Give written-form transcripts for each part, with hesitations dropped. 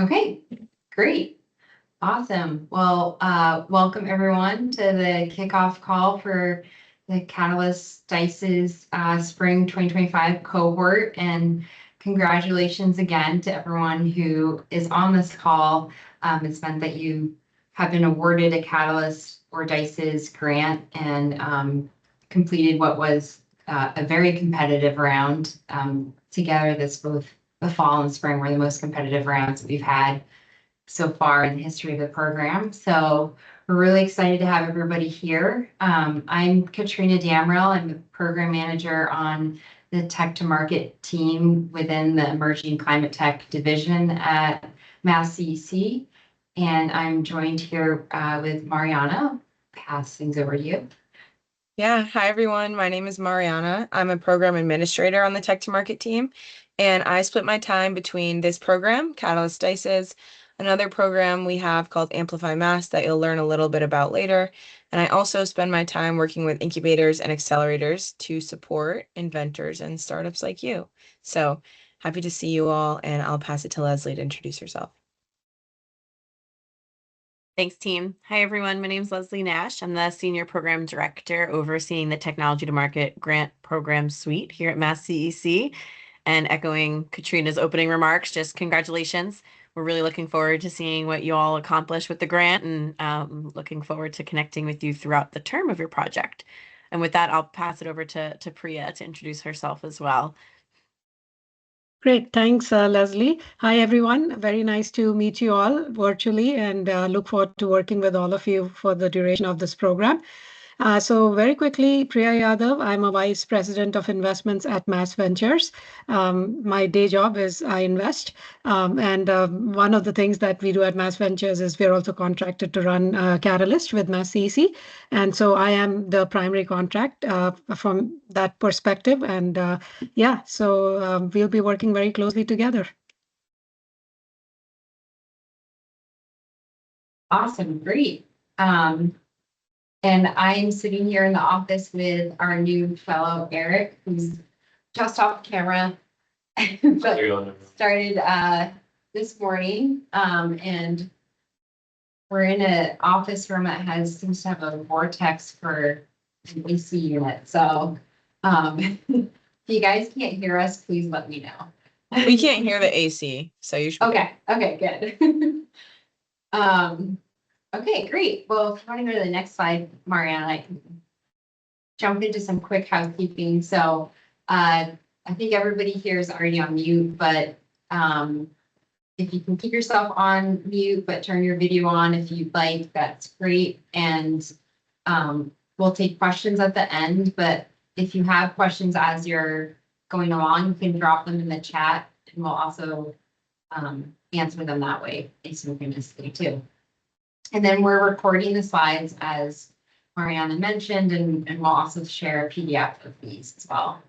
Okay, great. Awesome. Well, welcome everyone to the kickoff call for the Catalyst Dice's Spring 2025 cohort. And congratulations again to everyone who is on this call. It's meant that you have been awarded a Catalyst or Dice's grant and completed what was a very competitive round. Together, both the fall and spring were the most competitive rounds that we've had so far in the history of the program. So we're really excited to have everybody here. I'm Katrina Damrell. I'm the program manager on the Tech to Market team within the Emerging Climate Tech division at Mass CEC. And I'm joined here with Mariana. Pass things over to you. Yeah, hi everyone. My name is Mariana. I'm a program administrator on the Tech to Market team, and I split my time between this program, Catalyst Dices, another program we have called Amplify Mass that you'll learn a little bit about later. And I also spend my time working with incubators and accelerators to support inventors and startups like you. So happy to see you all, and I'll pass it to Leslie to introduce herself. Thanks, team. Hi, everyone. My name is Leslie Nash. I'm the Senior Program Director overseeing the Technology to Market Grant Program Suite here at Mass CEC. And echoing Katrina's opening remarks, just congratulations. We're really looking forward to seeing what you all accomplish with the grant and looking forward to connecting with you throughout the term of your project. And with that, I'll pass it over to Priya to introduce herself as well. Great. Thanks, Leslie. Hi, everyone. Very nice to meet you all virtually and look forward to working with all of you for the duration of this program. So very quickly, Priya Yadav, I'm a Vice President of Investments at Mass Ventures. My day job is I invest. And one of the things that we do at Mass Ventures is we're also contracted to run Catalyst with Mass CEC. And so I am the primary contract from that perspective. And so we'll be working very closely together. Awesome, great. And I'm sitting here in the office with our new fellow, Eric, who's just off camera, but started this morning. And we're in an office room that seems to have a vortex for an AC unit. So if you guys can't hear us, please let me know. We can't hear the AC, so you should. Okay, good. Okay, great. Well, if you want to go to the next slide, Mariana, I can jump into some quick housekeeping. So I think everybody here is already on mute, but if you can keep yourself on mute, but turn your video on if you'd like, that's great. And we'll take questions at the end, but if you have questions as you're going along, you can drop them in the chat and we'll also answer them that way asynchronously too. And then we're recording the slides as Mariana mentioned, and we'll also share a PDF of these as well.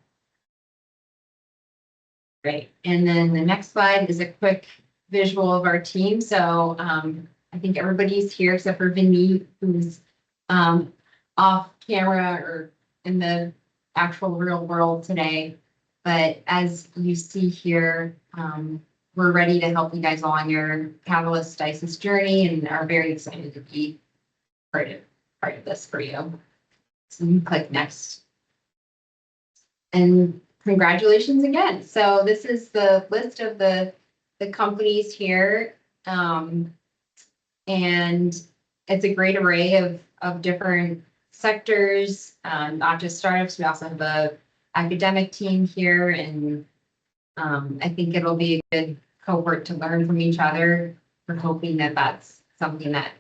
Great. And then the next slide is a quick visual of our team. So I think everybody's here except for Vinny, who's off camera or in the actual real world today. But as you see here, we're ready to help you guys along your Catalyst Dices journey and are very excited to be part of this for you. So you can click next. And congratulations again. So this is the list of the companies here. And it's a great array of different sectors, not just startups. We also have a academic team here, and I think it'll be a good cohort to learn from each other. We're hoping that that's something that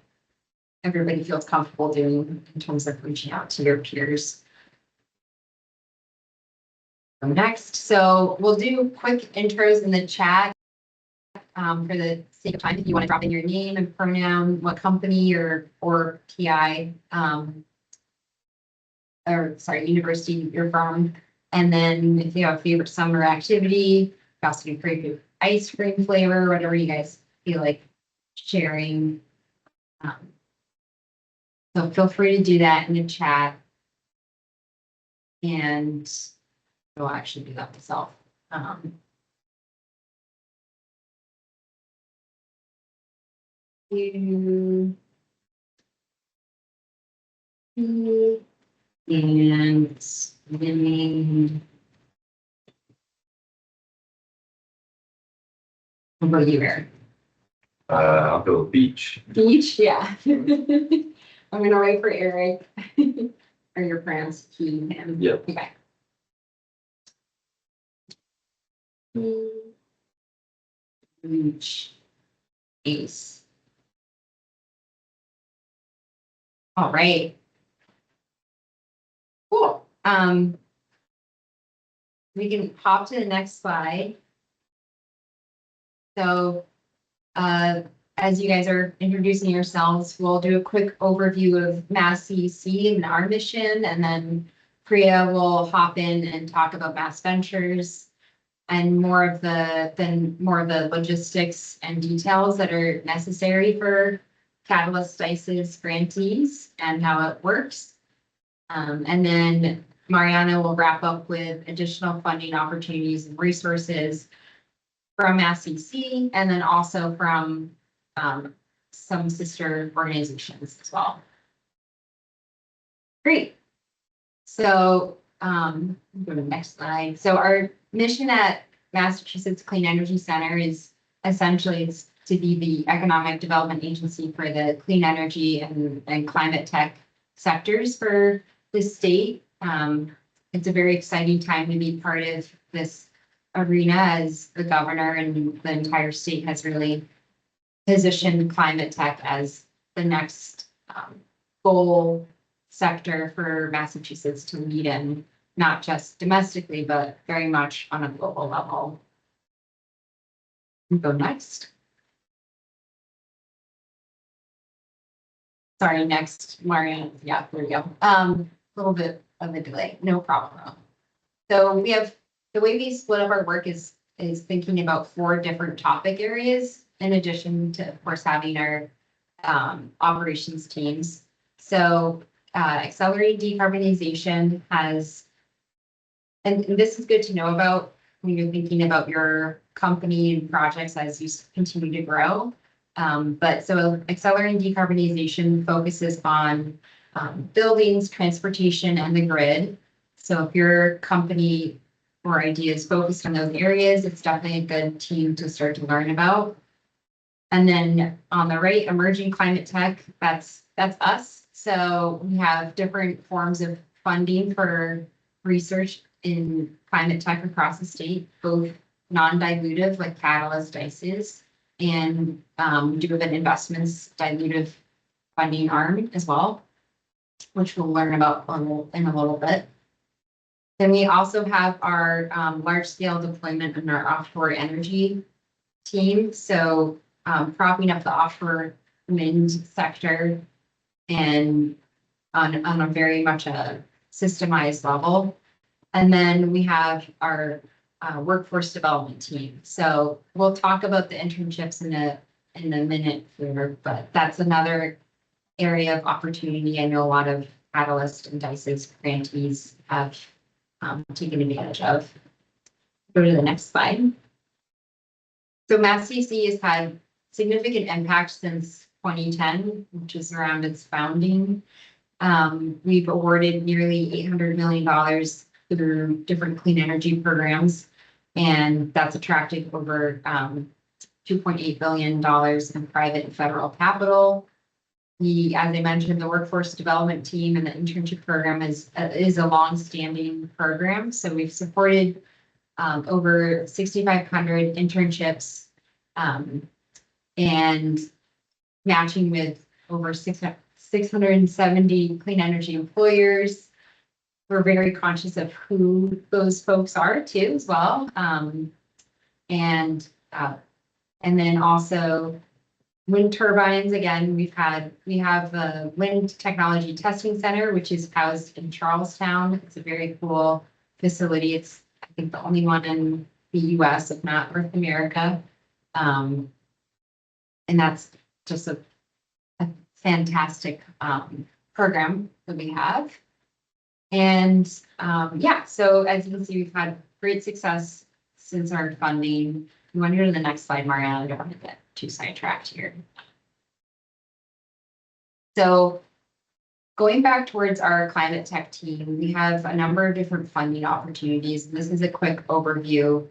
everybody feels comfortable doing in terms of reaching out to your peers. Next, so we'll do quick intros in the chat for the sake of time. If you want to drop in your name and pronoun, what company or PI university you're from. And then if you have a favorite summer activity, you also do favorite ice cream flavor, whatever you guys feel like sharing. So feel free to do that in the chat. And I'll actually do that myself. you. And swimming. What about you, Eric? I'll go beach. Beach, yeah. I'm gonna wait for Eric. Or your parents, he, him. Yep. Okay. Beach. Ace. All right. Cool. We can hop to the next slide. So, as you guys are introducing yourselves, we'll do a quick overview of Mass CEC and our mission, and then Priya will hop in and talk about Mass Ventures and more of the logistics and details that are necessary for Catalyst DICE's grantees and how it works. And then Mariana will wrap up with additional funding opportunities and resources from Mass CEC, and then also from some sister organizations as well. Great. So go to the next slide. So our mission at Massachusetts Clean Energy Center is essentially to be the economic development agency for the clean energy and climate tech sectors for the state. It's a very exciting time to be part of this arena, as the governor and the entire state has really positioned climate tech as the next goal sector for Massachusetts to lead in, not just domestically, but very much on a global level. Go next. Sorry, next, Marianne. Yeah, there we go. A little bit of a delay, no problem. So we have, the way we split up our work is thinking about 4 different topic areas, in addition to, of course, having our operations teams. So accelerated decarbonization has, and this is good to know about when you're thinking about your company and projects as you continue to grow. But so accelerating decarbonization focuses on buildings, transportation, and the grid. So if your company or idea is focused on those areas, it's definitely a good team to start to learn about. And then on the right, emerging climate tech, that's us. So we have different forms of funding for research in climate tech across the state, both non-dilutive like Catalyst DICE's, and do have an investments dilutive funding arm as well, which we'll learn about in a little bit. Then we also have our large scale deployment in our offshore energy team. So propping up the offshore wind sector and on a very much a systemized level. And then we have our workforce development team. So we'll talk about the internships in a minute here, but that's another area of opportunity. I know a lot of Catalyst and DICE's grantees have taken advantage of. Go to the next slide. So Mass CEC has had significant impact since 2010, which is around its founding. We've awarded nearly $800 million through different clean energy programs, and that's attracted over $2.8 billion in private and federal capital. As I mentioned, the workforce development team and the internship program is a long-standing program. So we've supported over 6,500 internships and matching with over 670 clean energy employers. We're very conscious of who those folks are too, as well. And then also wind turbines. Again, we have the Wind Technology Testing Center, which is housed in Charlestown. It's a very cool facility. It's, I think, the only one in the US, if not North America. And that's just a fantastic program that we have. And yeah, so as you can see, we've had great success since our funding. You want to go to the next slide, Mariana? I don't want to get too sidetracked here. So going back towards our climate tech team, we have a number of different funding opportunities. This is a quick overview.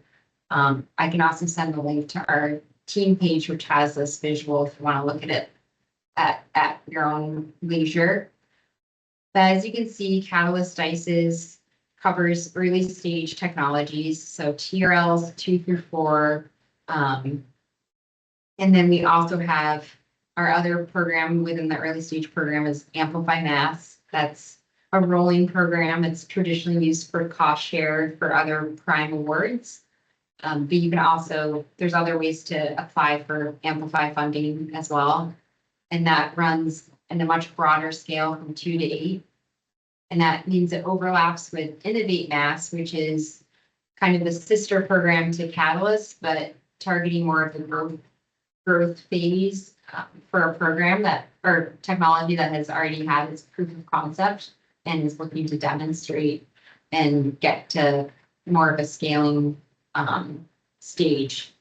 I can also send the link to our team page, which has this visual if you want to look at it at your own leisure. But as you can see, Catalyst Dices covers early stage technologies, so TRLs 2 through 4. And then we also have our other program within the early stage program is Amplify Mass. That's a rolling program. It's traditionally used for cost share for other prime awards. But you can also, there's other ways to apply for Amplify funding as well. And that runs in a much broader scale from 2 to 8. And that means it overlaps with Innovate Mass, which is kind of the sister program to Catalyst, but targeting more of the growth phase for a program that, or technology that has already had its proof of concept and is looking to demonstrate and get to more of a scaling stage.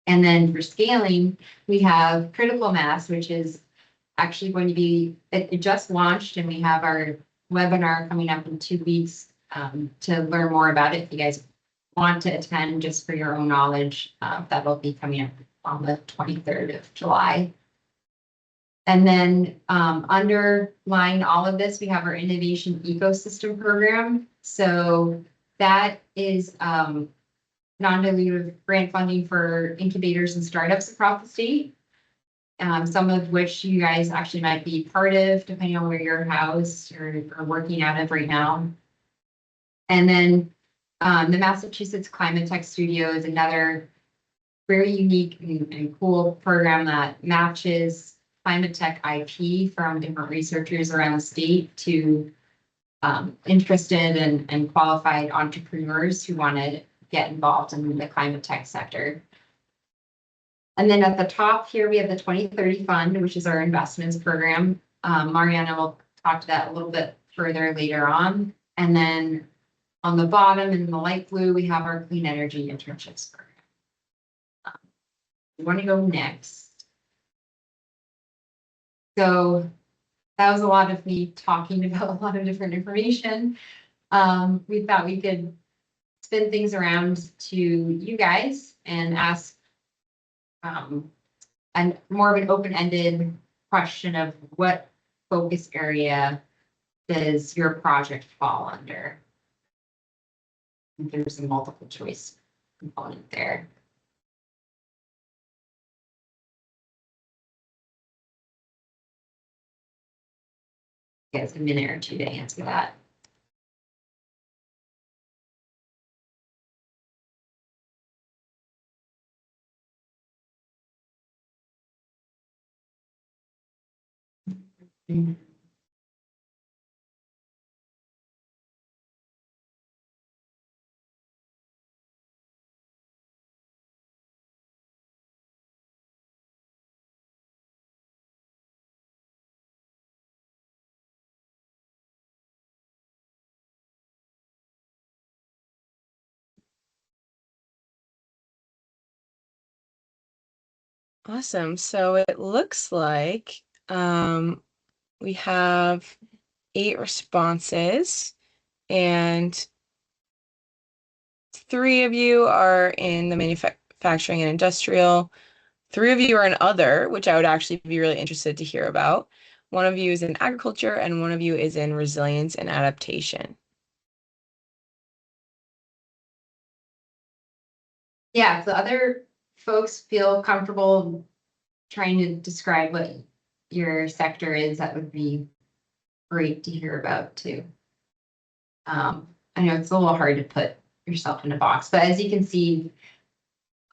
And then for scaling, we have Critical Mass, which is actually going to be, it just launched, and we have our webinar coming up in 2 weeks to learn more about it. If you guys want to attend just for your own knowledge, that'll be coming up on the 23rd of July. And then underlying all of this, we have our innovation ecosystem program. So that is non-dilutive grant funding for incubators and startups across the state. Some of which you guys actually might be part of, depending on where you're housed or working out of right now. And then the Massachusetts Climate Tech Studio is another very unique and cool program that matches climate tech IP from different researchers around the state to interested and qualified entrepreneurs who want to get involved in the climate tech sector. And then at the top here, we have the 2030 Fund, which is our investments program. Mariana will talk to that a little bit further later on. And then on the bottom in the light blue, we have our clean energy internships program. We want to go next. So that was a lot of me talking about a lot of different information. We thought we could spin things around to you guys and ask and more of an open-ended question of what focus area does your project fall under? There's a multiple choice component there. Guys, a minute or two to answer that. Awesome. So it looks like we have 8 responses, and 3 of you are in the manufacturing and industrial. 3 of you are in other, which I would actually be really interested to hear about. 1 of you is in agriculture, and 1 of you is in resilience and adaptation. Yeah, if the other folks feel comfortable trying to describe what your sector is, that would be great to hear about too. I know it's a little hard to put yourself in a box, but as you can see,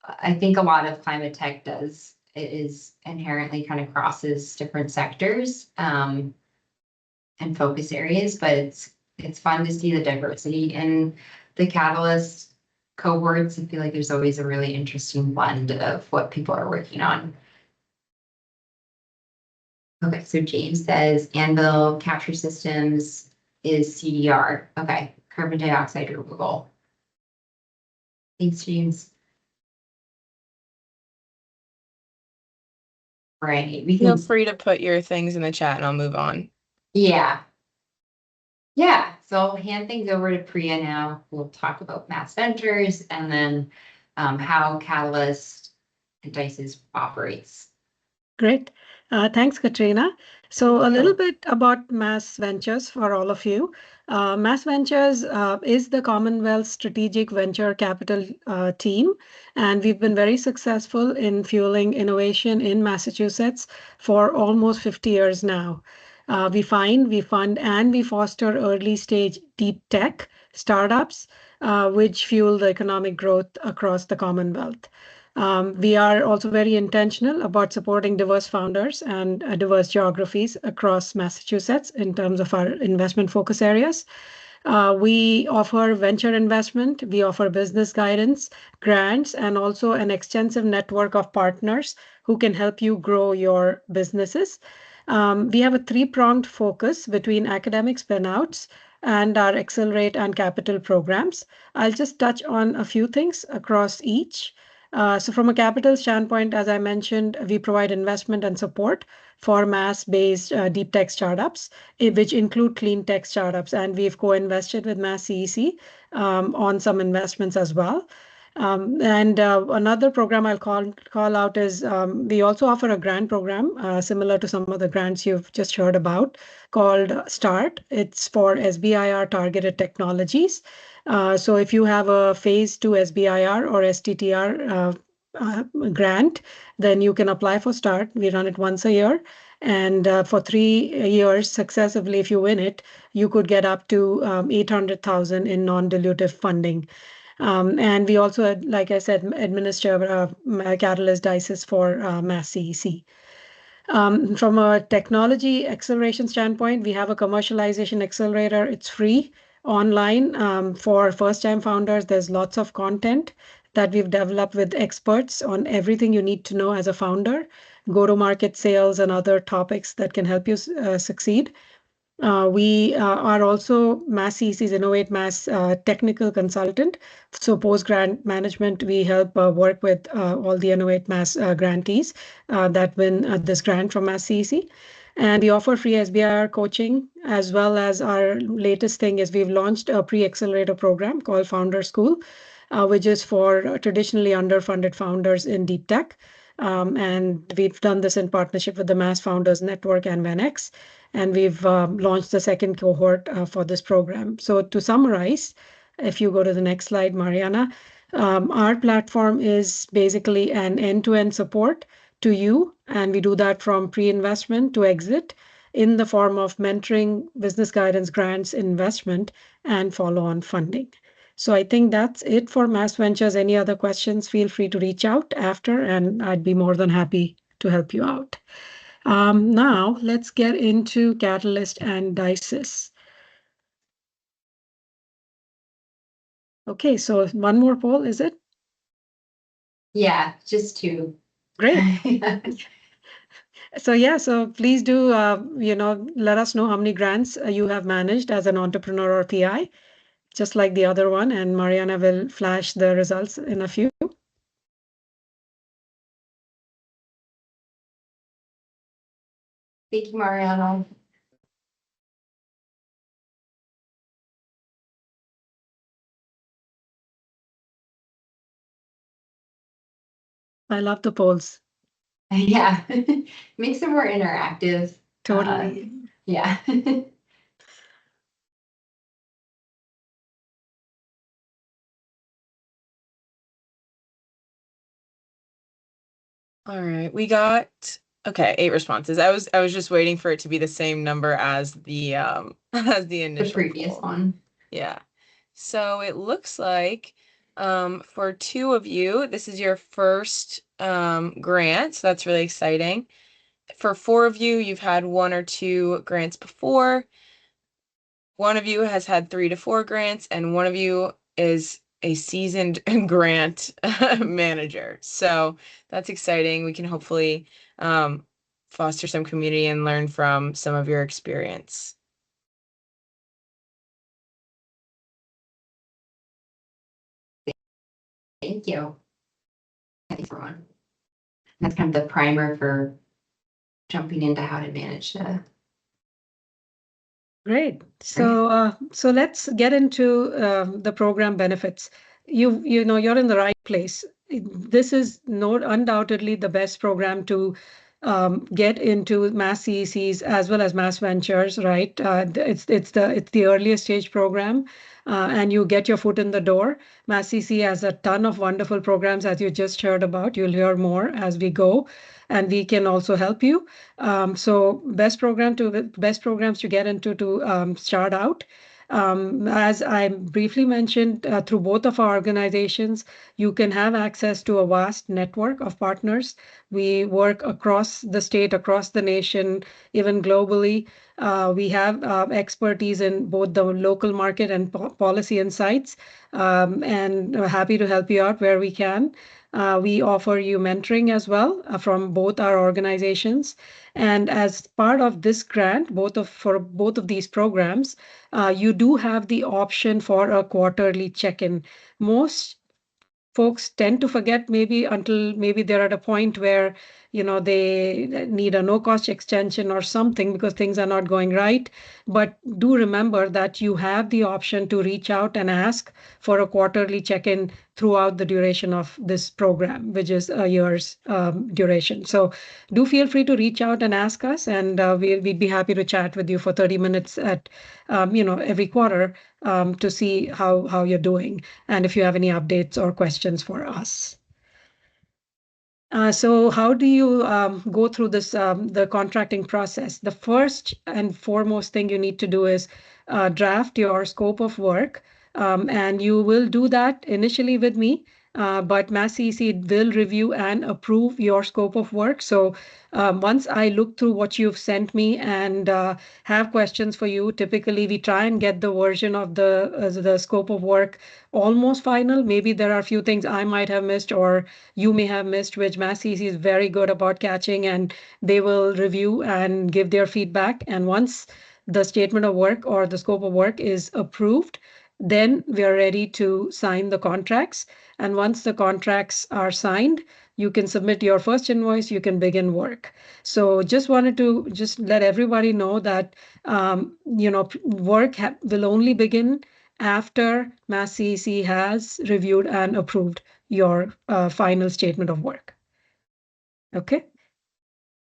I think a lot of climate tech does, it is inherently kind of crosses different sectors and focus areas, but it's fun to see the diversity in the Catalyst cohorts. I feel like there's always a really interesting blend of what people are working on. Okay, so James says Anvil capture systems is CDR. Okay, carbon dioxide removal. Thanks, James. Right. We Feel can, free to put your things in the chat and I'll move on. yeah. Yeah, so I'll hand things over to Priya now. We'll talk about Mass Ventures and then how Catalyst and Dices operates. Great. Thanks, Katrina. So a Thank little you. bit about Mass Ventures for all of you. Mass Ventures is the Commonwealth Strategic Venture Capital team, and we've been very successful in fueling innovation in Massachusetts for almost 50 years now. We fund, and we foster early stage deep tech startups, which fuel the economic growth across the Commonwealth. We are also very intentional about supporting diverse founders and diverse geographies across Massachusetts in terms of our investment focus areas. We offer venture investment, we offer business guidance, grants, and also an extensive network of partners who can help you grow your businesses. We have a three-pronged focus between academic spinouts and our Accelerate and Capital programs. I'll just touch on a few things across each. So from a capital standpoint, as I mentioned, we provide investment and support for mass-based deep tech startups, which include clean tech startups. And we've co-invested with Mass CEC on some investments as well. And another program I'll call out is we also offer a grant program similar to some of the grants you've just heard about called START. It's for SBIR targeted technologies. So if you have a phase 2 SBIR or STTR grant, then you can apply for START. We run it once a year. And for 3 years successively, if you win it, you could get up to 800,000 in non-dilutive funding. And we also, like I said, administer Catalyst Dices for Mass CEC. From a technology acceleration standpoint, we have a commercialization accelerator. It's free online for first-time founders. There's lots of content that we've developed with experts on everything you need to know as a founder, go-to-market sales, and other topics that can help you succeed. We are also Mass CEC's Innovate Mass technical consultant. So post-grant management, we help work with all the Innovate Mass grantees that win this grant from Mass CEC. And we offer free SBIR coaching, as well as our latest thing is we've launched a pre-accelerator program called Founder School, which is for traditionally underfunded founders in deep tech. And we've done this in partnership with the Mass Founders Network and VenX. And we've launched the second cohort for this program. So to summarize, if you go to the next slide, Mariana, our platform is basically an end-to-end support to you. And we do that from pre-investment to exit in the form of mentoring, business guidance, grants, investment, and follow-on funding. So I think that's it for Mass Ventures. Any other questions, feel free to reach out after, and I'd be more than happy to help you out. Now, let's get into Catalyst and Dices. Okay, so one more poll, is it? Yeah, just two. Great. So please do, let us know how many grants you have managed as an entrepreneur or PI, just like the other one, and Mariana will flash the results in a few. Thank you, Mariana. I love the polls. Yeah, makes it more interactive. Totally. Yeah. All right, we got okay, 8 responses. I was just waiting for it to be the same number as the as the initial The previous poll. one. Yeah. So it looks like for 2 of you, this is your first grant, so that's really exciting. For 4 of you, you've had 1 or 2 grants before. 1 of you has had 3 to 4 grants, and 1 of you is a seasoned grant manager. So that's exciting. We can hopefully foster some community and learn from some of your experience. Thank you. Thanks, everyone. That's kind of the primer for jumping into how to manage the. Great. So, so let's get into the program benefits. You know, you're in the right place. This is undoubtedly the best program to get into mass CECs as well as mass ventures, right? It's the earliest stage program, and you get your foot in the door. Mass CEC has a ton of wonderful programs, as you just heard about. You'll hear more as we go, and we can also help you. So best programs to get into to start out. As I briefly mentioned, through both of our organizations, you can have access to a vast network of partners. We work across the state, across the nation, even globally. We have expertise in both the local market and policy insights, and we're happy to help you out where we can. We offer you mentoring as well from both our organizations. And as part of this grant, for both of these programs, you do have the option for a quarterly check-in. Most folks tend to forget maybe until maybe they're at a point where they need a no-cost extension or something because things are not going right. But do remember that you have the option to reach out and ask for a quarterly check-in throughout the duration of this program, which is a year's duration. So do feel free to reach out and ask us, and we'd be happy to chat with you for 30 minutes at every quarter to see how you're doing and if you have any updates or questions for us. So how do you go through this the contracting process? The first and foremost thing you need to do is draft your scope of work, and you will do that initially with me. But Mass CEC will review and approve your scope of work. So once I look through what you've sent me and have questions for you, typically we try and get the version of the scope of work almost final. Maybe there are a few things I might have missed or you may have missed, which Mass CEC is very good about catching, and they will review and give their feedback. And once the statement of work or the scope of work is approved, then we are ready to sign the contracts. And once the contracts are signed, you can submit your first invoice, you can begin work. So just wanted to just let everybody know that, work will only begin after Mass CEC has reviewed and approved your final statement of work. Okay.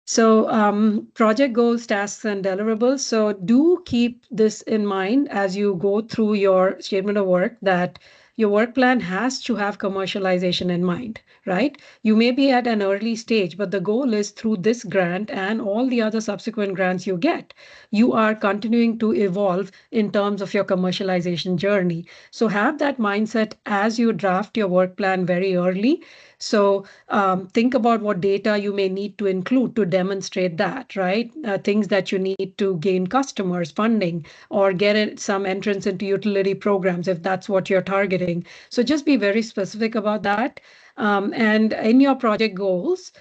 So project goals, tasks, and deliverables. So do keep this in mind as you go through your statement of work, that your work plan has to have commercialization in mind, right? You may be at an early stage, but the goal is through this grant and all the other subsequent grants you get, you are continuing to evolve in terms of your commercialization journey. So have that mindset as you draft your work plan very early. So think about what data you may need to include to demonstrate that, right? Things that you need to gain customers, funding, or get some entrance into utility programs if that's what you're targeting. So just be very specific about that. And in your project goals,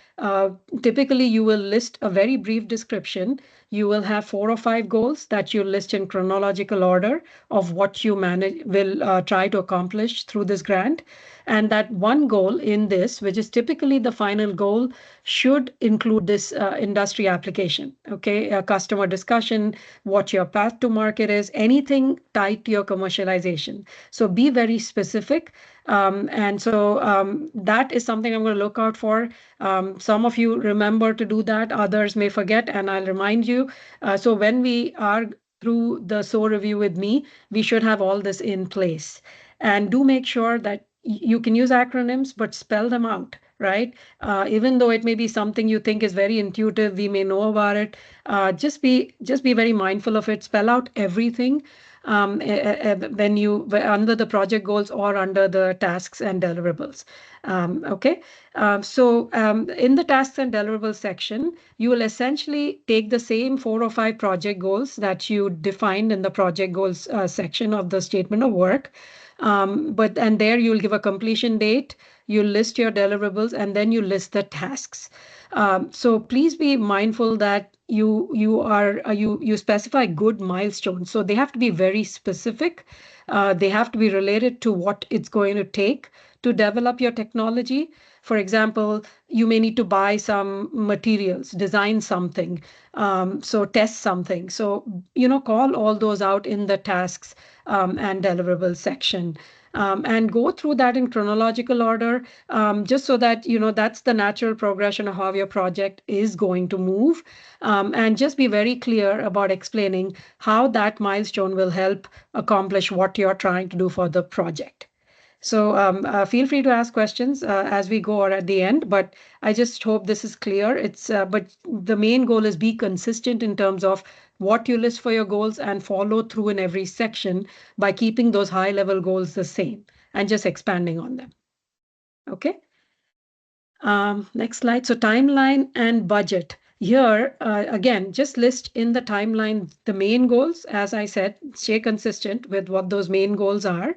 typically you will list a very brief description. You will have 4 or 5 goals that you list in chronological order of what you will try to accomplish through this grant. And that one goal in this, which is typically the final goal, should include this industry application, okay? A customer discussion, what your path to market is, anything tied to your commercialization. So be very specific. And so that is something I'm going to look out for. Some of you remember to do that, others may forget, and I'll remind you. So when we are through the SO review with me, we should have all this in place. And do make sure that you can use acronyms, but spell them out, right? Even though it may be something you think is very intuitive, we may know about it. Just be very mindful of it. Spell out everything when you under the project goals or under the tasks and deliverables. Okay. So in the tasks and deliverables section, you will essentially take the same 4 or 5 project goals that you defined in the project goals section of the statement of work. And there you'll give a completion date, you list your deliverables, and then you list the tasks. So please be mindful that you specify good milestones. So they have to be very specific. They have to be related to what it's going to take to develop your technology. For example, you may need to buy some materials, design something, so test something. So, call all those out in the tasks and deliverables section. And go through that in chronological order, just so that, that's the natural progression of how your project is going to move. And just be very clear about explaining how that milestone will help accomplish what you're trying to do for the project. So feel free to ask questions as we go or at the end, but I just hope this is clear. But the main goal is be consistent in terms of what you list for your goals and follow through in every section by keeping those high level goals the same and just expanding on them. Okay. Next slide. So timeline and budget. Here, again, just list in the timeline the main goals. As I said, stay consistent with what those main goals are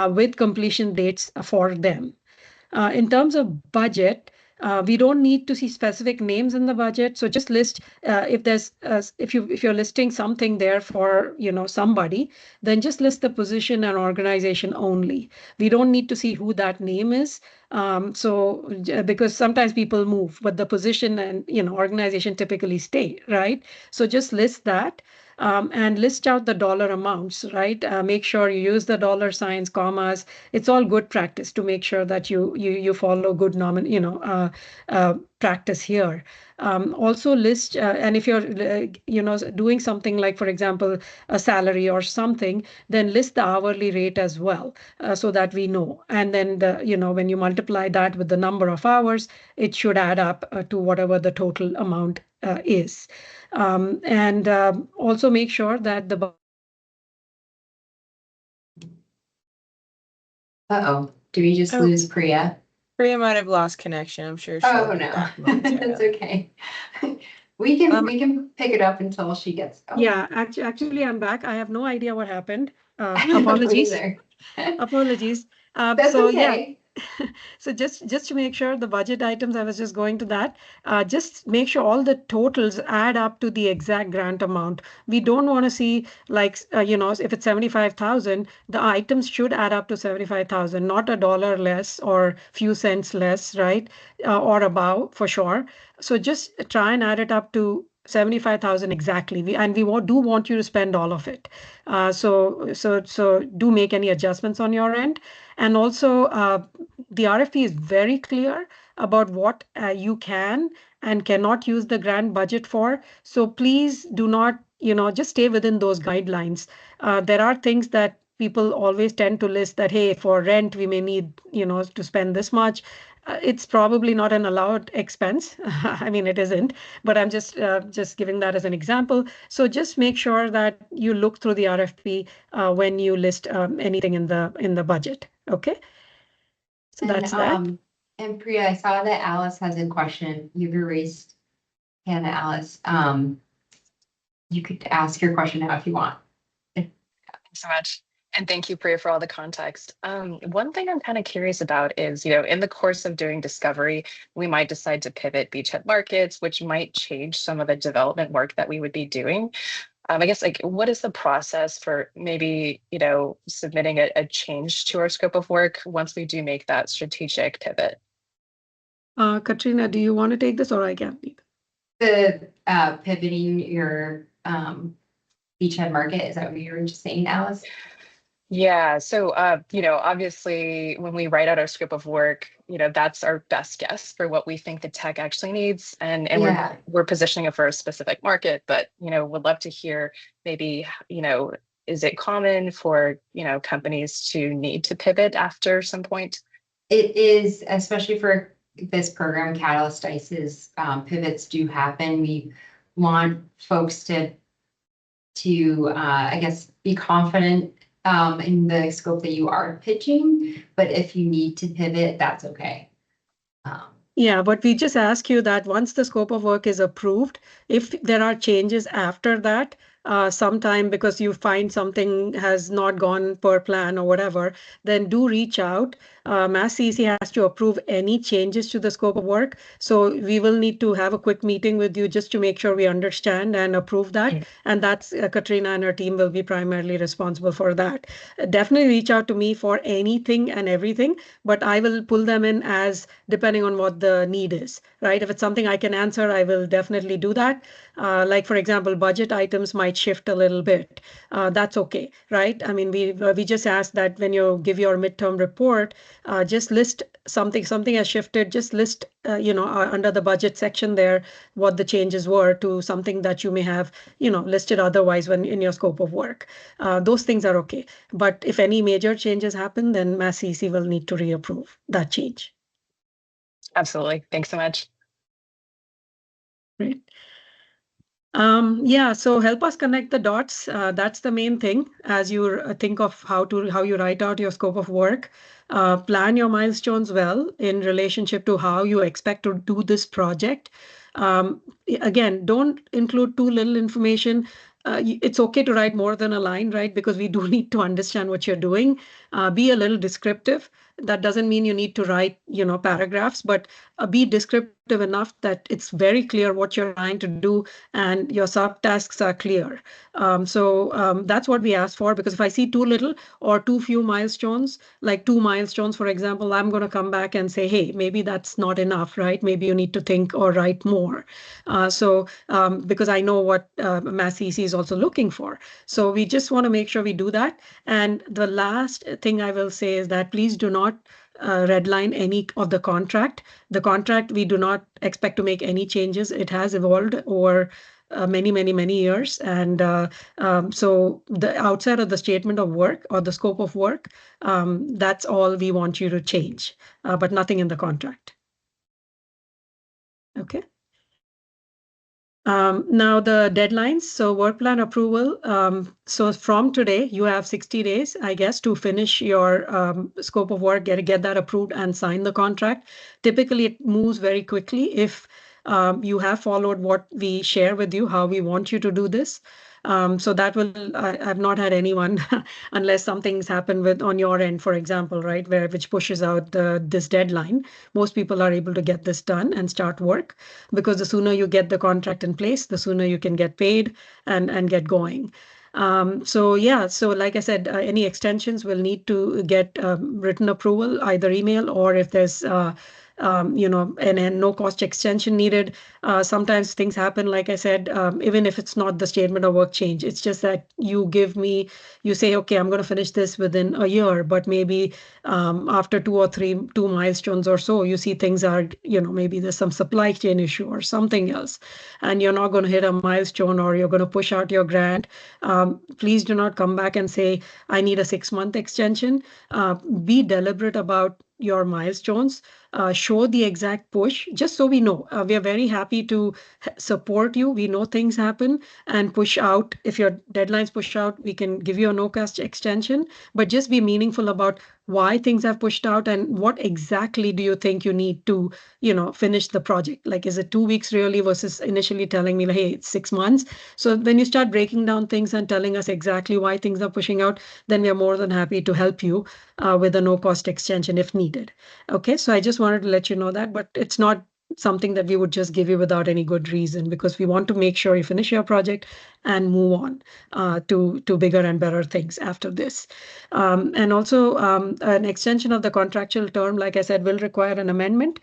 with completion dates for them. In terms of budget, we don't need to see specific names in the budget. So just list if there's if you're listing something there for somebody, then just list the position and organization only. We don't need to see who that name is. Because sometimes people move, but the position and organization typically stay, right? So just list that. And list out the dollar amounts, right? Make sure you use the dollar signs, commas. It's all good practice to make sure that you follow good practice here. Also list, and if you're doing something like, for example, a salary or something, then list the hourly rate as well, so that we know. And then when you multiply that with the number of hours, it should add up to whatever the total amount is. And also make sure that the Uh-oh, do we just lose Priya? Priya might have lost connection. I'm sure. Oh, no, it's okay. We can pick it up until she gets. Yeah, actually, I'm back. I have no idea what happened. Apologies. Apologies. That's so okay. Yeah. So just to make sure the budget items, I was just going to that. Just make sure all the totals add up to the exact grant amount. We don't want to see if it's 75,000, the items should add up to 75,000, not $1 less or few cents less, right? Or above for sure. So just try and add it up to 75,000 exactly. We do want you to spend all of it. So do make any adjustments on your end. And also, the RFP is very clear about what you can and cannot use the grant budget for. So please do not, just stay within those guidelines. There are things that people always tend to list that, hey, for rent, we may need, to spend this much. It's probably not an allowed expense. I mean, it isn't, but I'm just giving that as an example. So just make sure that you look through the RFP when you list anything in the budget. Okay. So that's that. And Priya, I saw that Alice has a question. You've erased Hannah, Alice. You could ask your question now if you want. Thanks so much. And thank you, Priya, for all the context. One thing I'm kind of curious about is, in the course of doing discovery, we might decide to pivot beachhead markets, which might change some of the development work that we would be doing. I guess, what is the process for maybe, submitting a change to our scope of work once we do make that strategic pivot? Katrina, do you want to take this or I can? The pivoting your beachhead market, is that what you were just saying, Alice? Yeah. So, obviously, when we write out our scope of work, that's our best guess for what we think the tech actually needs. And Yeah. we're positioning it for a specific market, but, would love to hear maybe, is it common for, companies to need to pivot after some point? It is, especially for this program, Catalyst ICE's pivots do happen. We want folks to I guess, be confident in the scope that you are pitching, but if you need to pivot, that's okay. Yeah, but we just ask you that once the scope of work is approved, if there are changes after that, sometime because you find something has not gone per plan or whatever, then do reach out. Mass CEC has to approve any changes to the scope of work. So we will need to have a quick meeting with you just to make sure we understand and approve that. And that's Katrina and her team will be primarily responsible for that. Definitely reach out to me for anything and everything, but I will pull them in as depending on what the need is, right? If it's something I can answer, I will definitely do that. Like for example, budget items might shift a little bit. That's okay, right? I mean, we just ask that when you give your midterm report, just list something has shifted, just list, under the budget section there, what the changes were to something that you may have, listed otherwise when in your scope of work. Those things are okay. But if any major changes happen, then Mass CEC will need to reapprove that change. Absolutely. Thanks so much. Great. Yeah, so help us connect the dots. That's the main thing as you think of how you write out your scope of work. Plan your milestones well in relationship to how you expect to do this project. Again, don't include too little information. It's okay to write more than a line, right? Because we do need to understand what you're doing. Be a little descriptive. That doesn't mean you need to write, paragraphs, but be descriptive enough that it's very clear what you're trying to do and your subtasks are clear. So that's what we ask for, because if I see too little or too few milestones, like 2 milestones, for example, I'm going to come back and say, hey, maybe that's not enough, right? Maybe you need to think or write more. Because I know what Mass CEC is also looking for. So we just want to make sure we do that. And the last thing I will say is that please do not redline any of the contract. The contract, we do not expect to make any changes. It has evolved over many years. And so the outside of the statement of work or the scope of work, that's all we want you to change, but nothing in the contract. Okay. Now the deadlines, so work plan approval. So from today, you have 60 days, I guess, to finish your scope of work, get that approved and sign the contract. Typically, it moves very quickly if you have followed what we share with you, how we want you to do this. So that I've not had anyone, unless something's happened on your end, for example, right, which pushes out this deadline. Most people are able to get this done and start work, because the sooner you get the contract in place, the sooner you can get paid and get going. So like I said, any extensions will need to get written approval, either email or if there's and no cost extension needed. Sometimes things happen, like I said, even if it's not the statement of work change, it's just that you say, okay, I'm going to finish this within a year, but maybe after 2 milestones or so, you see things are, maybe there's some supply chain issue or something else, and you're not going to hit a milestone or you're going to push out your grant. Please do not come back and say, I need a 6-month extension. Be deliberate about your milestones. Show the exact push, just so we know. We are very happy to support you. We know things happen and push out. If your deadlines push out, we can give you a no-cost extension, but just be meaningful about why things have pushed out and what exactly do you think you need to, finish the project. Like, is it 2 weeks really versus initially telling me, like, hey, it's 6 months. So when you start breaking down things and telling us exactly why things are pushing out, then we are more than happy to help you with a no-cost extension if needed. Okay, so I just wanted to let you know that, but it's not something that we would just give you without any good reason, because we want to make sure you finish your project and move on to bigger and better things after this. And also an extension of the contractual term, like I said, will require an amendment.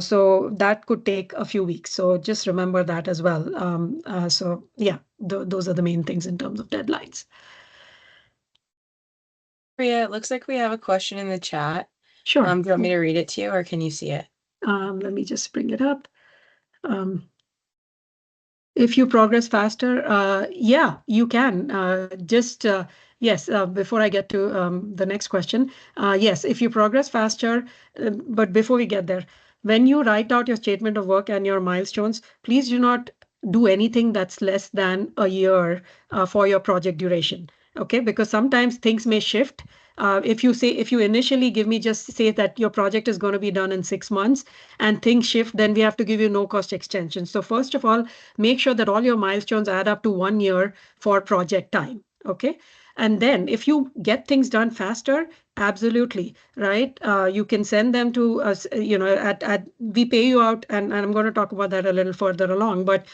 So that could take a few weeks. So just remember that as well. Those are the main things in terms of deadlines. Priya, it looks like we have a question in the chat. Sure. Do you want me to read it to you, or can you see it? Let me just bring it up. If you progress faster, yeah, you can. Yes, before I get to the next question, yes, if you progress faster, but before we get there, when you write out your statement of work and your milestones, please do not do anything that's less than a year for your project duration. Okay, because sometimes things may shift. If you initially give me just say that your project is going to be done in 6 months and things shift, then we have to give you no cost extension. So first of all, make sure that all your milestones add up to 1 year for project time. Okay. And then if you get things done faster, absolutely, right? You can send them to us, we pay you out, and I'm going to talk about that a little further along, but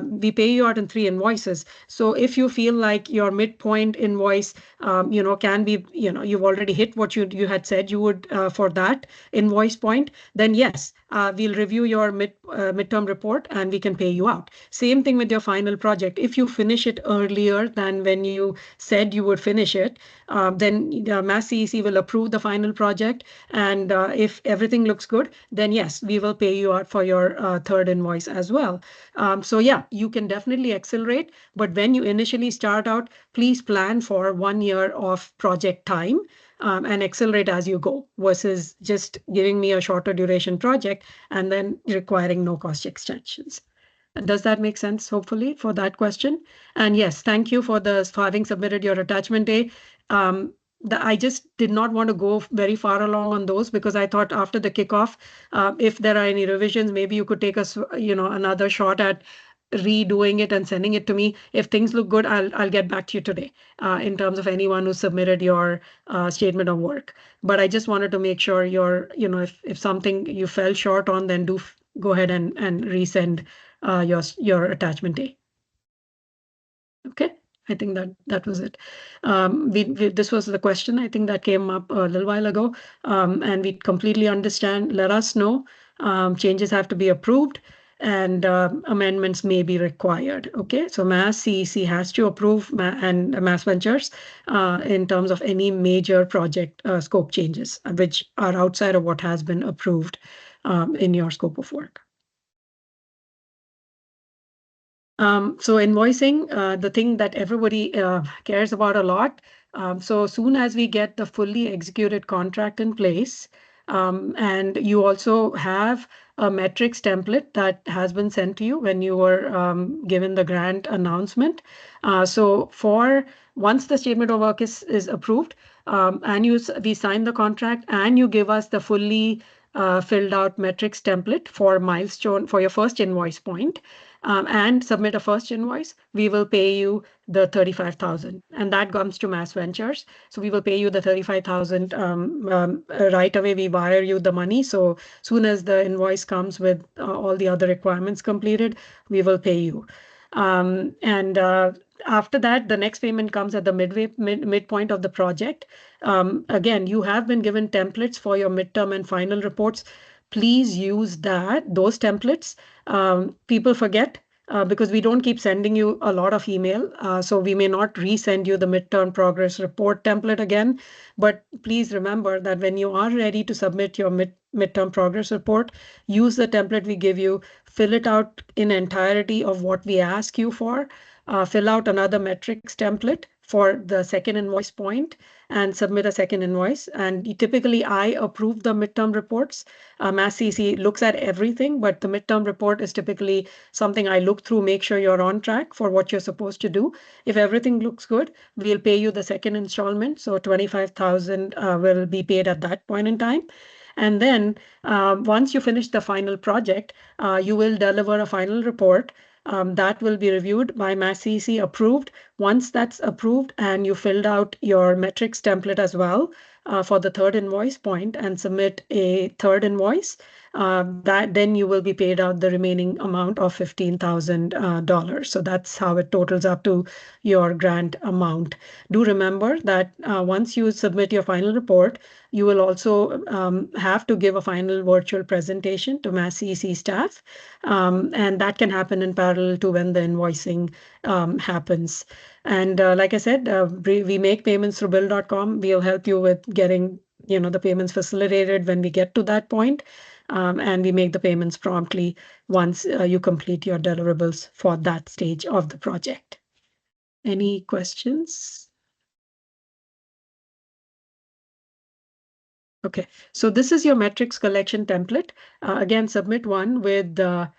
we pay you out in 3 invoices. So if you feel like your midpoint invoice, can be, you've already hit what you had said you would for that invoice point, then yes, we'll review your midterm report and we can pay you out. Same thing with your final project. If you finish it earlier than when you said you would finish it, then Mass CEC will approve the final project. And if everything looks good, then yes, we will pay you out for your third invoice as well. So yeah, you can definitely accelerate, but when you initially start out, please plan for 1 year of project time. And accelerate as you go versus just giving me a shorter duration project and then requiring no cost extensions. Does that make sense, hopefully, for that question? And yes, thank you for having submitted your attachment A. I just did not want to go very far along on those because I thought after the kickoff, if there are any revisions, maybe you could take us, another shot at redoing it and sending it to me. If things look good, I'll get back to you today in terms of anyone who submitted your statement of work. But I just wanted to make sure if something you fell short on, then do go ahead and resend your attachment A. Okay, I think that was it. This was the question I think that came up a little while ago, and we completely understand. Let us know. Changes have to be approved, and amendments may be required. Okay, so Mass CEC has to approve and Mass Ventures in terms of any major project scope changes, which are outside of what has been approved in your scope of work. So invoicing, the thing that everybody cares about a lot. So soon as we get the fully executed contract in place, and you also have a metrics template that has been sent to you when you were given the grant announcement. So once the statement of work is approved, and we sign the contract and you give us the fully filled out metrics template for milestone for your first invoice point, and submit a first invoice, we will pay you the 35,000, and that comes to Mass Ventures. So we will pay you the 35,000 right away. We wire you the money. So soon as the invoice comes with all the other requirements completed, we will pay you. And after that, the next payment comes at the midpoint of the project. Again, you have been given templates for your midterm and final reports. Please use those templates. People forget because we don't keep sending you a lot of email. So we may not resend you the midterm progress report template again. But please remember that when you are ready to submit your midterm progress report, use the template we give you, fill it out in entirety of what we ask you for, fill out another metrics template for the second invoice point and submit a second invoice. And typically I approve the midterm reports. Mass CEC looks at everything, but the midterm report is typically something I look through, make sure you're on track for what you're supposed to do. If everything looks good, we'll pay you the second installment. So 25,000 will be paid at that point in time. And then once you finish the final project, you will deliver a final report that will be reviewed by Mass CEC, approved. Once that's approved and you filled out your metrics template as well for the third invoice point and submit a third invoice, then you will be paid out the remaining amount of $15,000. So that's how it totals up to your grant amount. Do remember that once you submit your final report, you will also have to give a final virtual presentation to Mass CEC staff, and that can happen in parallel to when the invoicing happens. And like I said, we make payments through bill.com. We'll help you with getting the payments facilitated when we get to that point, and we make the payments promptly once you complete your deliverables for that stage of the project. Any questions? Okay, so this is your metrics collection template. Again, submit one with the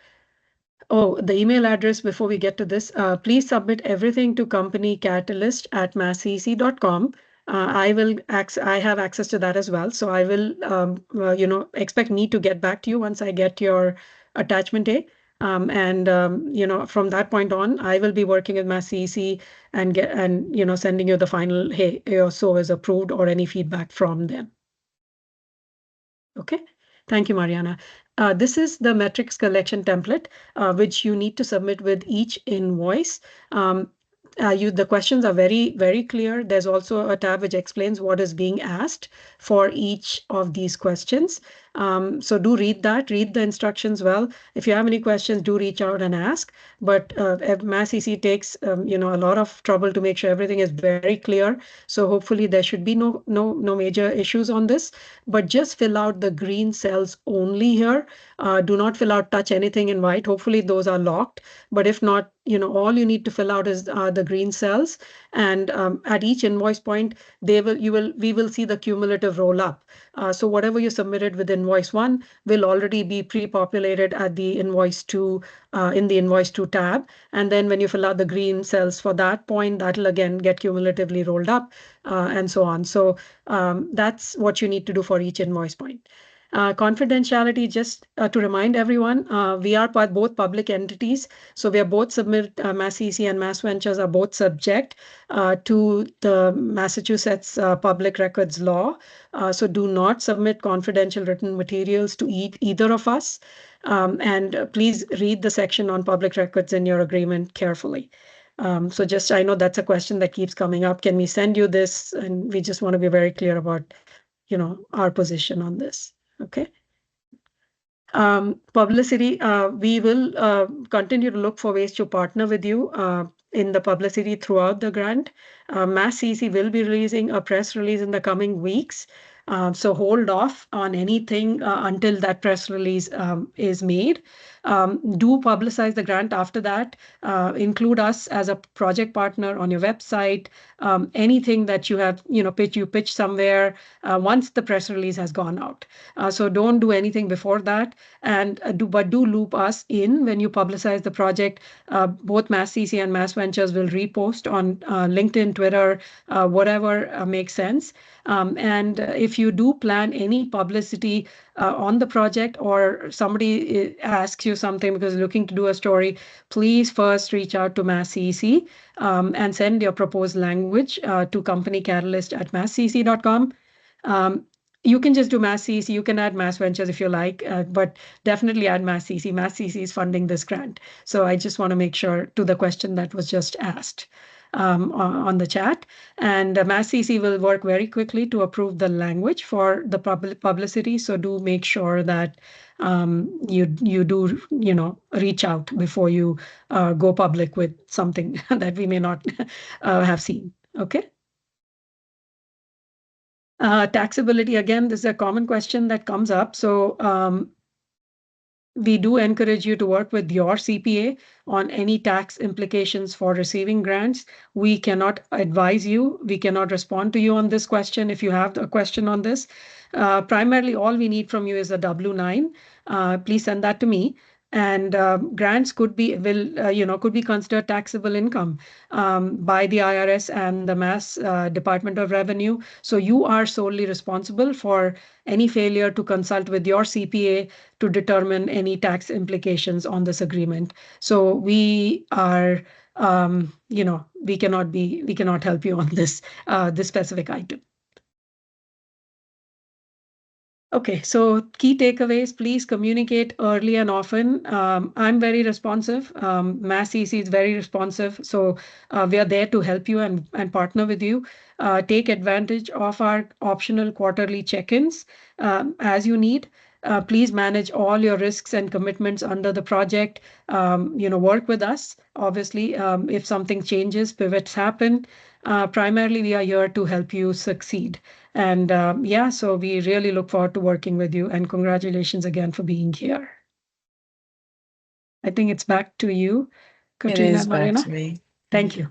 email address before we get to this. Please submit everything to companycatalyst@masscec.com. I have access to that as well. So I will, expect me to get back to you once I get your attachment A. From that point on, I will be working with Mass CEC and sending you the final, hey, so is approved or any feedback from them. Okay. Thank you, Mariana. This is the metrics collection template, which you need to submit with each invoice. The questions are very, very clear. There's also a tab which explains what is being asked for each of these questions. So do read that, read the instructions well. If you have any questions, do reach out and ask. But Mass EC takes a lot of trouble to make sure everything is very clear. So hopefully there should be no major issues on this. But just fill out the green cells only here. Do not touch anything in white. Hopefully those are locked. But if not, all you need to fill out is the green cells. And at each invoice point, we will see the cumulative roll up. So whatever you submitted with invoice 1 will already be pre-populated at the invoice 2 in the invoice 2 tab. And then when you fill out the green cells for that point, that'll again get cumulatively rolled up and so on. So that's what you need to do for each invoice point. Confidentiality, just to remind everyone, we are both public entities. So we are both Mass CEC and Mass Ventures are both subject to the Massachusetts Public Records Law. So do not submit confidential written materials to either of us. And please read the section on public records in your agreement carefully. So I know that's a question that keeps coming up. Can we send you this? And we just want to be very clear about, our position on this. Okay. Publicity, we will continue to look for ways to partner with you in the publicity throughout the grant. Mass CEC will be releasing a press release in the coming weeks. So hold off on anything until that press release is made. Do publicize the grant after that. Include us as a project partner on your website. Anything that you have, pitch somewhere once the press release has gone out. So don't do anything before that, and do loop us in when you publicize the project. Both Mass CEC and Mass Ventures will repost on LinkedIn, Twitter, whatever makes sense. And if you do plan any publicity on the project, or somebody asks you something because looking to do a story, please first reach out to Mass CEC and send your proposed language to companycatalyst@masscec.com. You can just do Mass CEC. You can add Mass Ventures if you like, but definitely add Mass CEC. Mass CEC is funding this grant. So I just want to make sure to the question that was just asked on the chat. And Mass CEC will work very quickly to approve the language for the publicity. So do make sure that you do, reach out before you go public with something that we may not have seen. Okay. Taxability, again, this is a common question that comes up. So we do encourage you to work with your CPA on any tax implications for receiving grants. We cannot advise you. We cannot respond to you on this question if you have a question on this. Primarily, all we need from you is a W-9. Please send that to me. And grants could be considered taxable income by the IRS and the Mass Department of Revenue. So you are solely responsible for any failure to consult with your CPA to determine any tax implications on this agreement. So we are, we cannot help you on this specific item. Okay, so key takeaways, please communicate early and often. I'm very responsive. Mass CEC is very responsive. So we are there to help you and partner with you. Take advantage of our optional quarterly check-ins as you need. Please manage all your risks and commitments under the project. Work with us. Obviously, if something changes, pivots happen. Primarily, we are here to help you succeed. And so we really look forward to working with you, and congratulations again for being here. I think it's back to you, Katrina. It is and back Marina. to me. Thank you.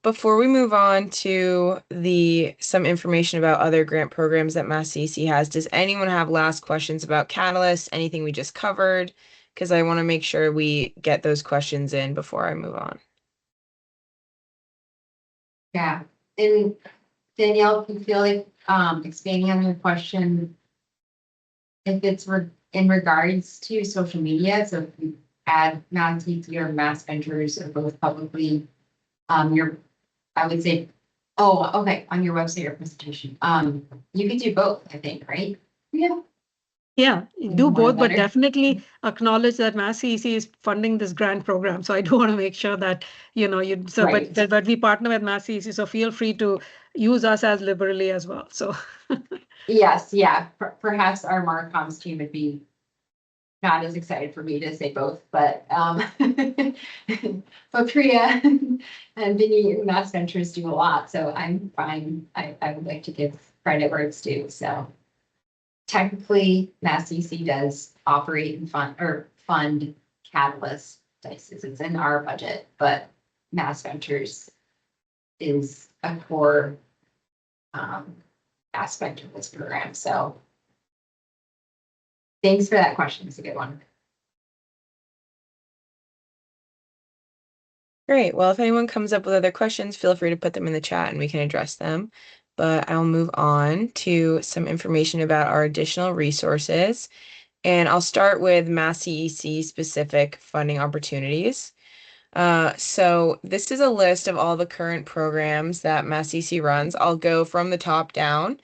Before we move on to some information about other grant programs that Mass CEC has, does anyone have last questions about Catalyst, anything we just covered? Because I want to make sure we get those questions in before I move on. Yeah, and Danielle, if you feel like expanding on your question, if it's in regards to social media, so if you add Mass TT or Mass Ventures or both publicly, I would say, oh, okay, on your website or presentation, you could do both, I think, right? Yeah. Yeah, You do want both, but better? definitely acknowledge that Mass CEC is funding this grant program. So I do want to make sure that, so, Right. but we partner with Mass CEC, so feel free to use us as liberally as well. So Yes, yeah, perhaps our Marcoms team would be not as excited for me to say both, but but Priya and Vinny Mass Ventures do a lot, so I'm fine. I would like to give credit where it's due, so. Technically, Mass CC does operate and fund Catalyst dices. It's in our budget, but Mass Ventures is a core aspect of this program. So thanks for that question. It's a good one. Great. Well, if anyone comes up with other questions, feel free to put them in the chat and we can address them. But I'll move on to some information about our additional resources. And I'll start with Mass CEC specific funding opportunities. So this is a list of all the current programs that Mass CEC runs. I'll go from the top down.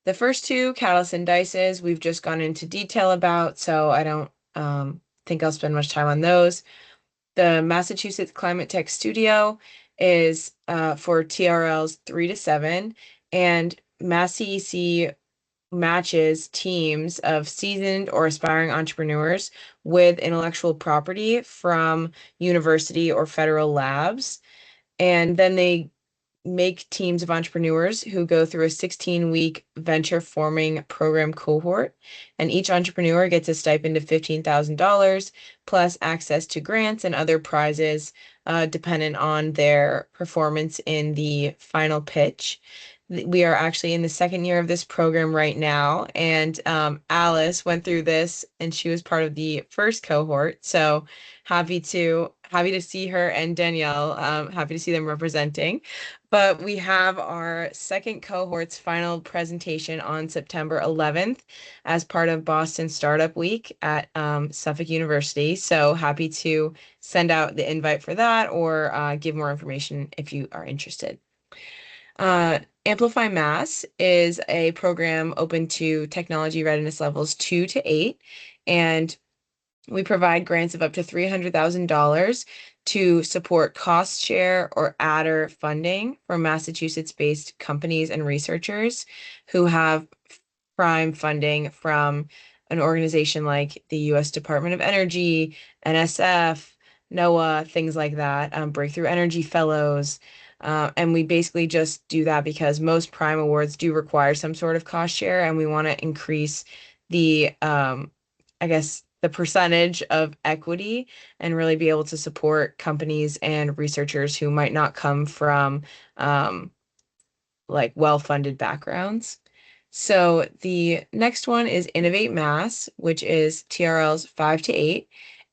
The first two, Catalyst and Dices, we've just gone into detail about, so I don't think I'll spend much time on those. The Massachusetts Climate Tech Studio is for TRLs 3 to 7, and Mass CEC matches teams of seasoned or aspiring entrepreneurs with intellectual property from university or federal labs. And then they make teams of entrepreneurs who go through a 16-week venture forming program cohort. And each entrepreneur gets a stipend of $15,000 plus access to grants and other prizes dependent on their performance in the final pitch. We are actually in the second year of this program right now, and Alice went through this, and she was part of the first cohort. So happy to see her, and Danielle, happy to see them representing. But we have our second cohort's final presentation on September 11th as part of Boston Startup Week at Suffolk University. So happy to send out the invite for that or give more information if you are interested. Amplify Mass is a program open to technology readiness levels 2 to 8, and we provide grants of up to $300,000 to support cost share or adder funding for Massachusetts-based companies and researchers who have prime funding from an organization like the U.S. Department of Energy, NSF, NOAA, things like that, Breakthrough Energy Fellows. And we basically just do that because most prime awards do require some sort of cost share, and we want to increase the, I guess, the percentage of equity and really be able to support companies and researchers who might not come from like well-funded backgrounds. So the next one is Innovate Mass, which is TRLs 5 to 8,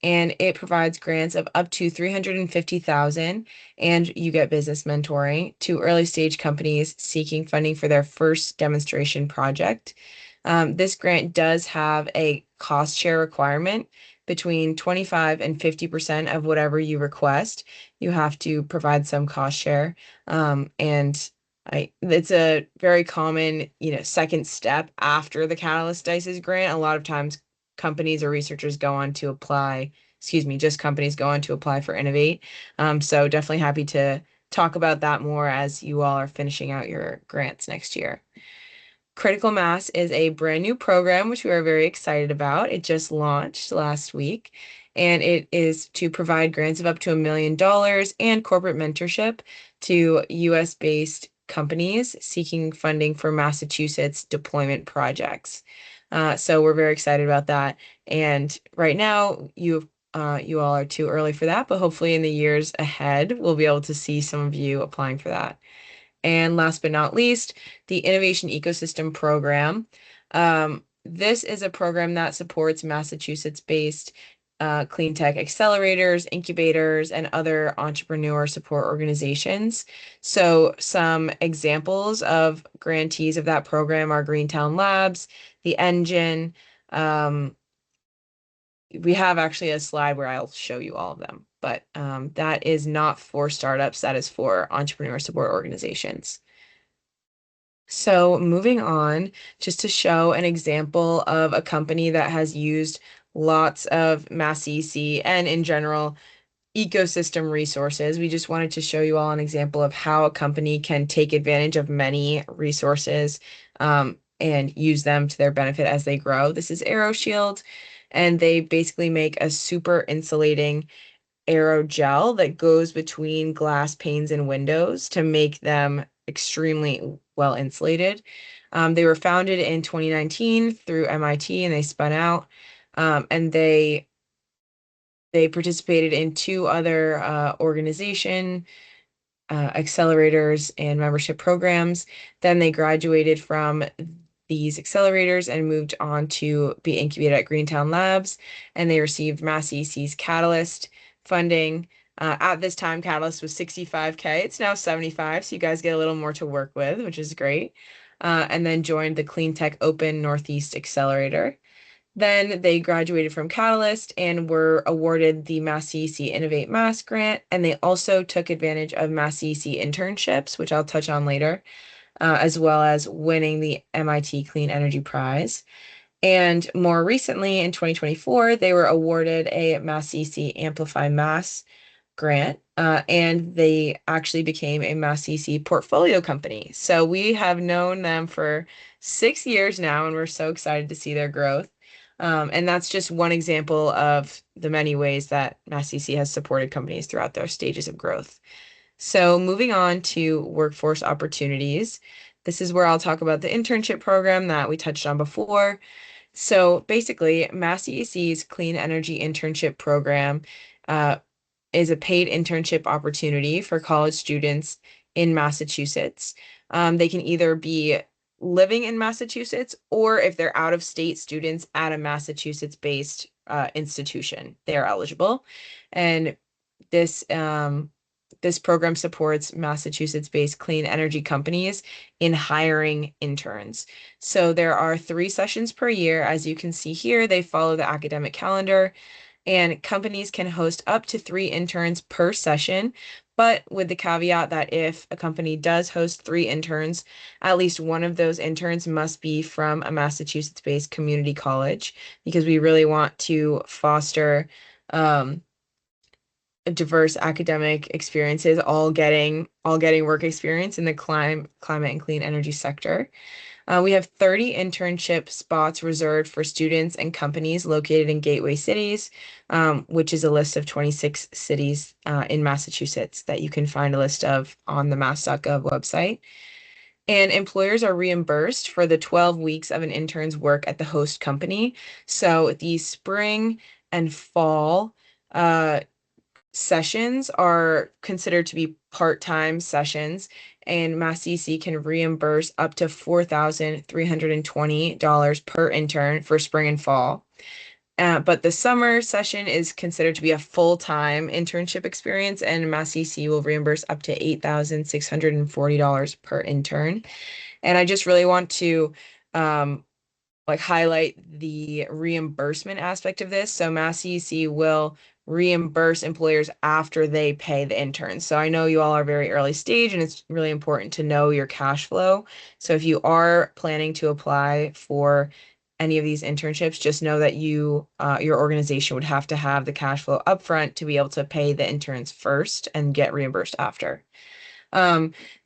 and it provides grants of up to $350,000, and you get business mentoring to early stage companies seeking funding for their first demonstration project. This grant does have a cost share requirement between 25 and 50% of whatever you request. You have to provide some cost share, and it's a very common, second step after the Catalyst Dices grant. A lot of times companies or researchers go on to apply, just companies go on to apply for Innovate. So definitely happy to talk about that more as you all are finishing out your grants next year. Critical Mass is a brand new program, which we are very excited about. It just launched last week, and it is to provide grants of up to $1 million and corporate mentorship to US-based companies seeking funding for Massachusetts deployment projects. So we're very excited about that. And right now, you all are too early for that, but hopefully in the years ahead, we'll be able to see some of you applying for that. And last but not least, the Innovation Ecosystem Program. This is a program that supports Massachusetts-based clean tech accelerators, incubators, and other entrepreneur support organizations. So some examples of grantees of that program are Greentown Labs, the Engine. We have actually a slide where I'll show you all of them, but that is not for startups, that is for entrepreneur support organizations. So moving on, just to show an example of a company that has used lots of Mass CEC and in general ecosystem resources. We just wanted to show you all an example of how a company can take advantage of many resources and use them to their benefit as they grow. This is AeroShield, and they basically make a super insulating aerogel that goes between glass panes and windows to make them extremely well insulated. They were founded in 2019 through MIT, and they spun out, and they participated in 2 other organization accelerators and membership programs. Then they graduated from these accelerators and moved on to be incubated at Greentown Labs, and they received Mass EC's Catalyst funding. At this time, Catalyst was $65K. It's now $75, so you guys get a little more to work with, which is great. And then joined the Clean Tech Open Northeast Accelerator. Then they graduated from Catalyst and were awarded the Mass CEC Innovate Mass grant, and they also took advantage of Mass CEC internships, which I'll touch on later, as well as winning the MIT Clean Energy Prize. And more recently, in 2024, they were awarded a Mass CEC Amplify Mass grant, and they actually became a Mass CEC portfolio company. So we have known them for 6 years now, and we're so excited to see their growth. And that's just one example of the many ways that Mass CEC has supported companies throughout their stages of growth. So moving on to workforce opportunities, this is where I'll talk about the internship program that we touched on before. So basically, Mass CEC's Clean Energy Internship Program is a paid internship opportunity for college students in Massachusetts. They can either be living in Massachusetts, or if they're out-of-state students at a Massachusetts-based institution, they are eligible. And this this program supports Massachusetts-based clean energy companies in hiring interns. So there are 3 sessions per year. As you can see here, they follow the academic calendar, and companies can host up to 3 interns per session, but with the caveat that if a company does host 3 interns, at least one of those interns must be from a Massachusetts-based community college, because we really want to foster diverse academic experiences, all getting work experience in the climate and clean energy sector. We have 30 internship spots reserved for students and companies located in gateway cities, which is a list of 26 cities in Massachusetts that you can find a list of on the mass.gov website. And employers are reimbursed for the 12 weeks of an intern's work at the host company. So the spring and fall sessions are considered to be part-time sessions, and Mass CEC can reimburse up to $4,320 per intern for spring and fall. But the summer session is considered to be a full-time internship experience, and Mass CEC will reimburse up to $8,640 per intern. And I just really want to highlight the reimbursement aspect of this. So Mass CEC will reimburse employers after they pay the interns. So I know you all are very early stage, and it's really important to know your cash flow. So if you are planning to apply for any of these internships, just know that your organization would have to have the cash flow upfront to be able to pay the interns first and get reimbursed after.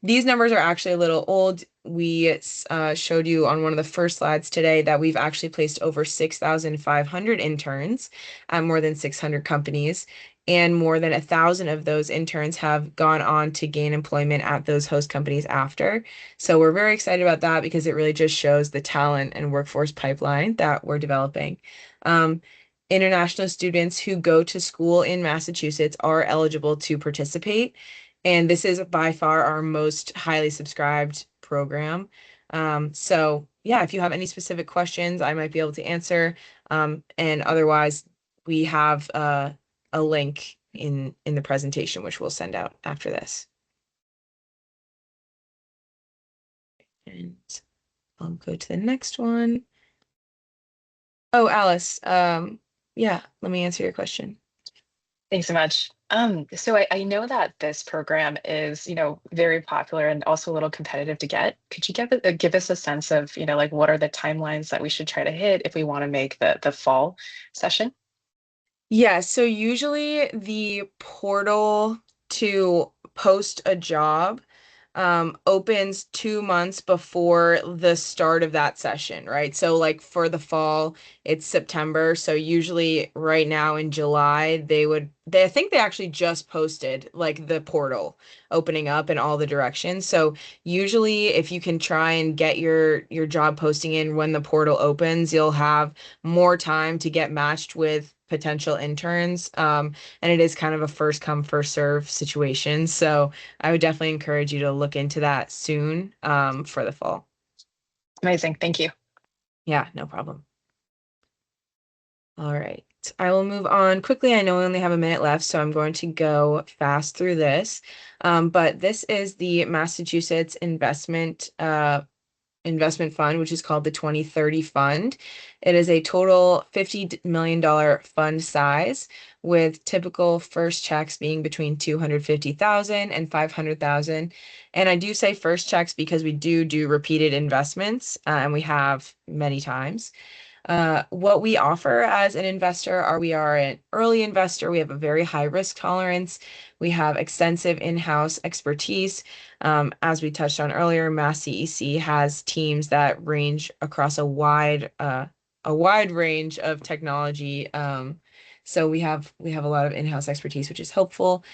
These numbers are actually a little old. We showed you on one of the first slides today that we've actually placed over 6,500 interns at more than 600 companies, and more than 1,000 of those interns have gone on to gain employment at those host companies after. So we're very excited about that, because it really just shows the talent and workforce pipeline that we're developing. International students who go to school in Massachusetts are eligible to participate. And this is by far our most highly subscribed program. So yeah, if you have any specific questions, I might be able to answer. And otherwise, we have a link in the presentation, which we'll send out after this. And I'll go to the next one. Oh, Alice, yeah, let me answer your question. Thanks so much. So I know that this program is, very popular and also a little competitive to get. Could you give us a sense of, like what are the timelines that we should try to hit if we want to make the fall session? Yeah, so usually the portal to post a job opens 2 months before the start of that session, right? So like for the fall, it's September. So usually right now in July, I think they actually just posted like the portal opening up in all the directions. So usually if you can try and get your job posting in when the portal opens, you'll have more time to get matched with potential interns. And it is kind of a first come, first serve situation. So I would definitely encourage you to look into that soon for the fall. Amazing. Thank you. Yeah, no problem. All right. I will move on quickly. I know we only have a minute left, so I'm going to go fast through this. But this is the Massachusetts Investment Fund, which is called the 2030 Fund. It is a total $50 million fund size, with typical first checks being between $250,000 and $500,000. And I do say first checks because we do repeated investments, and we have many times. What we offer as an investor we are an early investor. We have a very high risk tolerance. We have extensive in-house expertise. As we touched on earlier, Mass CEC has teams that range across a wide range of technology. So we have a lot of in-house expertise, which is helpful.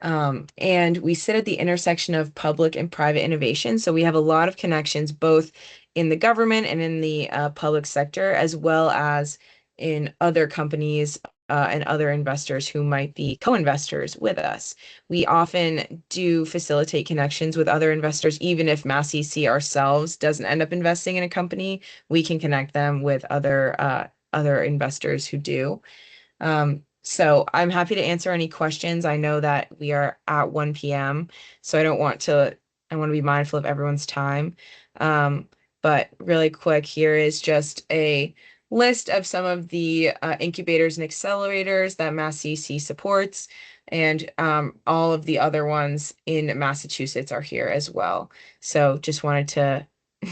And we sit at the intersection of public and private innovation. So we have a lot of connections both in the government and in the public sector, as well as in other companies and other investors who might be co-investors with us. We often do facilitate connections with other investors, even if Mass EC ourselves doesn't end up investing in a company, we can connect them with other investors who do. So I'm happy to answer any questions. I know that we are at 1 p.m., so I want to be mindful of everyone's time. But really quick, here is just a list of some of the incubators and accelerators that Mass CC supports, and all of the other ones in Massachusetts are here as well. So just wanted to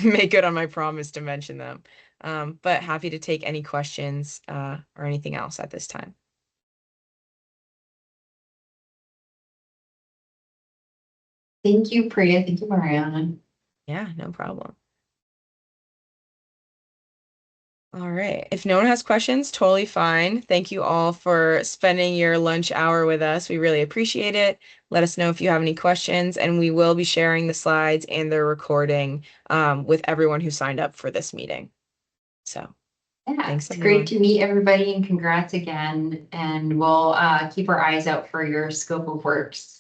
make good on my promise to mention them. But happy to take any questions or anything else at this time. Thank you, Priya. Thank you, Mariana. Yeah, no problem. All right. If no one has questions, totally fine. Thank you all for spending your lunch hour with us. We really appreciate it. Let us know if you have any questions, and we will be sharing the slides and the recording with everyone who signed up for this meeting. So Yeah, thanks, it's everyone. great to meet everybody, and congrats again. And we'll keep our eyes out for your scope of works.